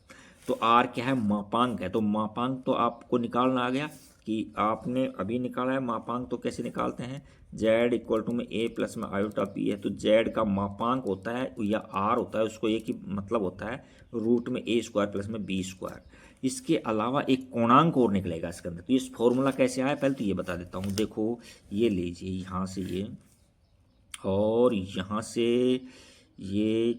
तो आर क्या है, मापांक है, तो मापांक तो आपको निकालना आ गया कि आपने अभी निकाला है मापांक, तो कैसे निकालते हैं, जेड इक्वल टू में ए प्लस में आयोटा बी है, तो जेड का मापांक होता है या आर होता है, उसको एक ही मतलब होता है रूट में ए स्क्वायर प्लस में बी स्क्वायर। इसके अलावा एक कोणांक और निकलेगा इसके अंदर, तो ये फॉर्मूला कैसे आया पहले तो ये बता देता हूँ। देखो ये लीजिए, यहाँ से ये और यहाँ से ये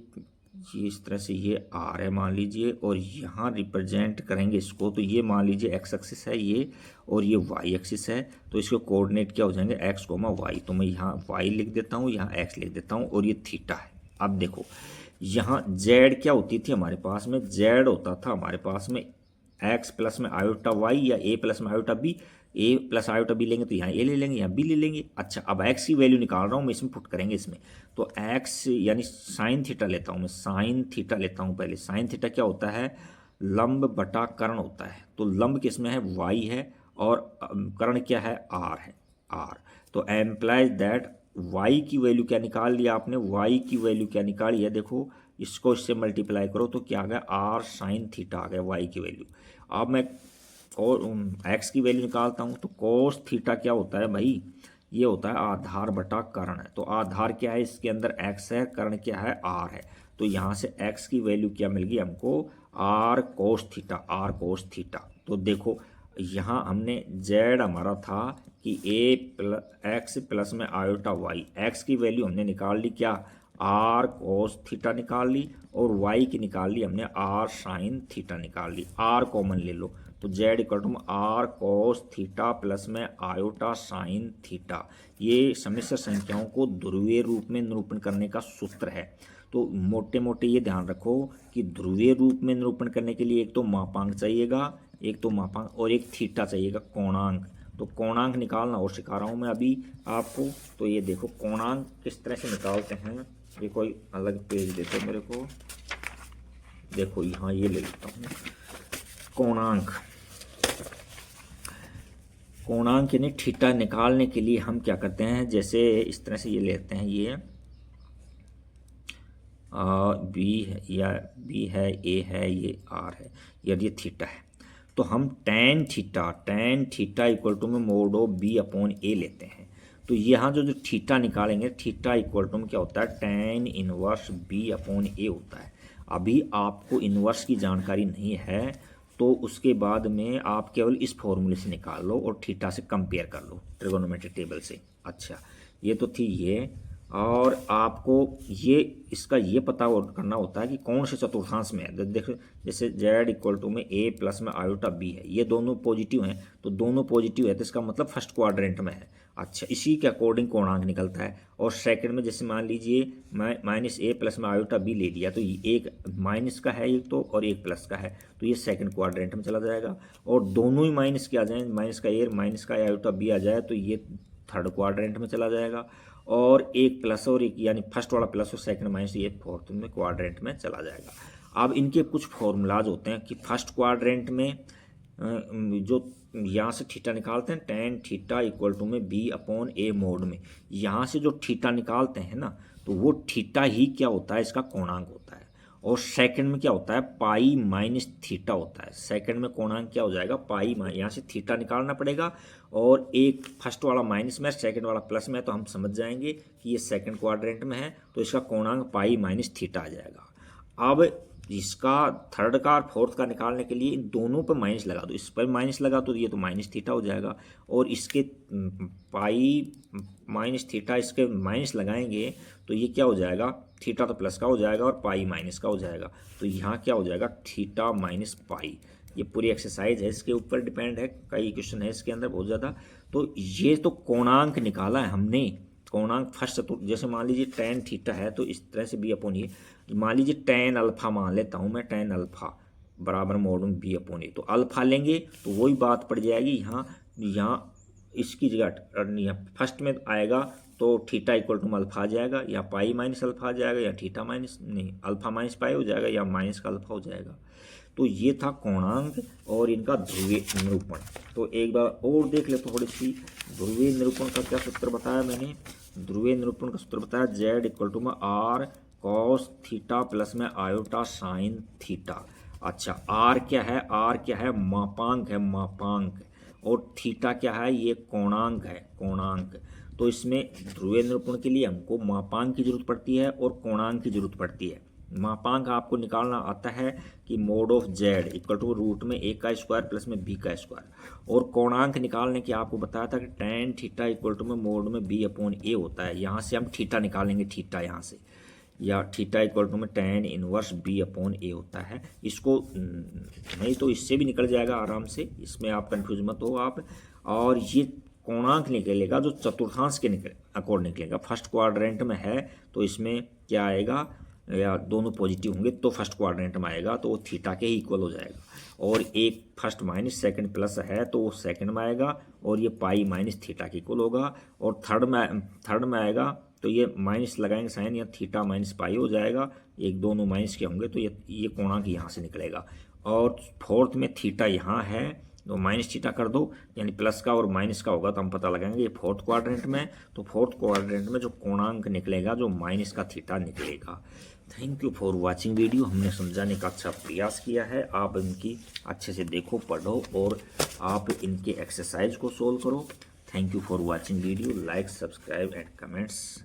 इस तरह से ये आर है मान लीजिए, और यहाँ रिप्रेजेंट करेंगे इसको, तो ये मान लीजिए एक्स एक्सिस है ये, और ये वाई एक्सिस है, तो इसके कोऑर्डिनेट क्या हो जाएंगे एक्स कोमा वाई, तो मैं यहाँ वाई लिख देता हूँ, यहाँ एक्स लिख देता हूँ, और ये थीटा है। अब देखो यहाँ जेड क्या होती थी हमारे पास में, जेड होता था हमारे पास में एक्स प्लस में आयोटा वाई या ए प्लस में आयोटा बी, ए प्लस आयोटा बी लेंगे तो यहाँ ए ले लेंगे, यहाँ बी ले लेंगे। अच्छा, अब एक्स की वैल्यू निकाल रहा हूँ मैं, इसमें पुट करेंगे इसमें, तो एक्स यानी साइन थीटा लेता हूँ मैं, साइन थीटा लेता हूँ पहले। साइन थीटा क्या होता है, लंब बटा कर्ण होता है, तो लंब किसमें है, वाई है, और कर्ण क्या है, आर है, आर। तो एम्प्लाइज दैट वाई की वैल्यू क्या निकाल लिया आपने, वाई की वैल्यू क्या निकाली है, देखो इसको इससे मल्टीप्लाई करो तो क्या आ गया, आर साइन थीटा आ गया वाई की वैल्यू। अब मैं और एक्स की वैल्यू निकालता हूँ, तो कोस थीटा क्या होता है भाई, ये होता है आधार बटा कर्ण है, तो आधार क्या है, इसके अंदर एक्स है, कर्ण क्या है, आर है, तो यहाँ से एक्स की वैल्यू क्या मिल गई हमको, R cos theta, R cos theta. तो देखो यहाँ हमने जेड हमारा था कि ए प्लस एक्स प्लस में आयोटा वाई, एक्स की वैल्यू हमने निकाल ली क्या, आर कोस थीटा निकाल ली, और वाई की निकाल ली हमने आर साइन थीटा निकाल ली, आर कॉमन ले लो, तो Z equal to R cos theta plus में आयोटा साइन थीटा। ये सम्मिश्र संख्याओं को ध्रुवीय रूप में निरूपण करने का सूत्र है। तो मोटे मोटे ये ध्यान रखो कि ध्रुवीय रूप में निरूपण करने के लिए एक तो मापांक चाहिएगा, एक तो मापांक और एक थीटा चाहिएगा कोणांक, तो कोणांक निकालना और सिखा रहा हूँ मैं अभी आपको। तो ये देखो कोणांक किस तरह से निकालते हैं, ये कोई अलग पेज देते मेरे को, देखो यहाँ ये ले लेता हूँ। कोणांक यानी थीटा निकालने के लिए हम क्या करते हैं, जैसे इस तरह से ये लेते हैं, ये बी है या बी है, ए है, ये आर है, यदि ये थीटा है तो हम टेन थीटा इक्वल टू में मोड ऑफ बी अपॉन ए लेते हैं। तो यहाँ जो थीटा निकालेंगे, थीटा इक्वल टू में क्या होता है, tan inverse B upon A होता है। अभी आपको इनवर्स की जानकारी नहीं है तो उसके बाद में आप केवल इस फॉर्मूले से निकाल लो और थीटा से कंपेयर कर लो ट्रिगोनोमेट्रिक टेबल से। अच्छा, ये तो थी ये, और आपको ये इसका ये पता करना होता है कि कौन से चतुर्थांश में है। देखो जैसे z इक्वल टू में a प्लस में आयोटा b है, ये दोनों पॉजिटिव हैं, तो दोनों पॉजिटिव है तो इसका मतलब फर्स्ट क्वाड्रेंट में है। अच्छा, इसी के अकॉर्डिंग कोणांक निकलता है। और सेकंड में जैसे मान लीजिए मैं माइनस a प्लस में आयोटा b ले लिया, तो एक माइनस का है एक तो और एक प्लस का है, तो ये सेकंड क्वाड्रेंट में चला जाएगा। और दोनों ही माइनस के आ जाए, माइनस का a माइनस का आयोटा b आ जाए तो ये थर्ड क्वाड्रेंट में चला जाएगा। और एक प्लस और एक यानी फर्स्ट वाला प्लस और सेकंड माइनस, ये फोर्थ में क्वाड्रेंट में चला जाएगा। अब इनके कुछ फॉर्मूलाज होते हैं कि फर्स्ट क्वाड्रेंट में जो यहाँ से थीटा निकालते हैं, टेन थीटा इक्वल टू में बी अपॉन ए मोड में, यहाँ से जो थीटा निकालते हैं ना, तो वो थीटा ही क्या होता है, इसका कोणांक होता है। और सेकंड में क्या होता है, पाई माइनस थीटा होता है। सेकंड में कोणांक क्या हो जाएगा, पाई, यहाँ से थीटा निकालना पड़ेगा और एक फर्स्ट वाला माइनस में सेकंड वाला प्लस में है, तो हम समझ जाएंगे कि ये सेकंड क्वाड्रेंट में है, तो इसका कोणांक पाई माइनस थीटा आ जाएगा। अब इसका थर्ड का और फोर्थ का निकालने के लिए इन दोनों पर माइनस लगा दो, इस पर माइनस लगा तो ये तो माइनस थीटा हो जाएगा, और इसके पाई माइनस थीटा इसके माइनस लगाएंगे तो ये क्या हो जाएगा, थीटा तो प्लस का हो जाएगा और पाई माइनस का हो जाएगा। तो यहाँ क्या हो जाएगा, थीटा माइनस पाई। ये पूरी एक्सरसाइज है, इसके ऊपर डिपेंड है, कई क्वेश्चन है इसके अंदर बहुत ज़्यादा। तो ये तो कोणांक निकाला है हमने, कोणांक फर्स्ट चतुर्थ। जैसे मान लीजिए टेन थीटा है तो इस तरह से बी अपॉन ए, मान लीजिए टेन अल्फा मान लेता हूँ मैं, टेन अल्फा बराबर मोड में बी अपॉन ए, तो अल्फा लेंगे तो वही बात पड़ जाएगी। यहाँ इसकी जगह फर्स्ट में आएगा तो थीटा इक्वल टू अल्फा आ जाएगा, या पाई माइनस अल्फा आ जाएगा, या थीटा माइनस नहीं अल्फा माइनस पाई हो जाएगा, या माइनस का अल्फा हो जाएगा। तो ये था कोणांक और इनका ध्रुवीय निरूपण। तो एक बार और देख ले थोड़ी सी, ध्रुवीय निरूपण का क्या सूत्र बताया मैंने, ध्रुवीय निरूपण का सूत्र बताया z इक्वल टू में आर कॉस थीटा प्लस में आयोटा साइन थीटा। अच्छा, आर क्या है, आर क्या है, मापांक है, मापांक। और थीटा क्या है, ये कोणांक है, कोणांक। तो इसमें ध्रुवीय निरूपण के लिए हमको मापांक की जरूरत पड़ती है और कोणांक की जरूरत पड़ती है। मापांक आपको निकालना आता है कि mod of Z equal to root में ए का स्क्वायर प्लस में बी का स्क्वायर। और कोणांक निकालने की आपको बताया था कि टेन थीटा इक्वल टू में मोड में बी अपॉन ए होता है। यहाँ से हम थीटा निकालेंगे, थीटा यहाँ से, या थीटा इक्वल टू में tan inverse B upon A होता है। इसको नहीं तो इससे भी निकल जाएगा आराम से, इसमें आप कंफ्यूज मत हो आप। और ये कोणांक निकलेगा जो चतुर्थांश के अकॉर्ड निकलेगा। फर्स्ट क्वाड्रेंट में है तो इसमें क्या आएगा, या दोनों पॉजिटिव होंगे तो फर्स्ट क्वाड्रेंट में आएगा, तो वो थीटा के ही इक्वल हो जाएगा। और एक फर्स्ट माइनस सेकंड प्लस है तो वो सेकंड में आएगा, और ये पाई माइनस थीटा के इक्वल होगा। और थर्ड में आएगा तो ये माइनस लगाएंगे साइन, या थीटा माइनस पाई हो जाएगा, एक दोनों माइनस के होंगे तो ये कोणांक यहाँ से निकलेगा। और फोर्थ में थीटा यहाँ है तो माइनस थीटा कर दो, यानी प्लस का और माइनस का होगा तो हम पता लगाएंगे ये फोर्थ क्वाड्रेंट में। तो फोर्थ क्वाड्रेंट में जो कोणांक निकलेगा जो माइनस का थीटा निकलेगा। Thank you for watching video. हमने समझाने का अच्छा प्रयास किया है, आप इनकी अच्छे से देखो, पढ़ो और आप इनके एक्सरसाइज को सोल्व करो। Thank you for watching video, like, subscribe and comments.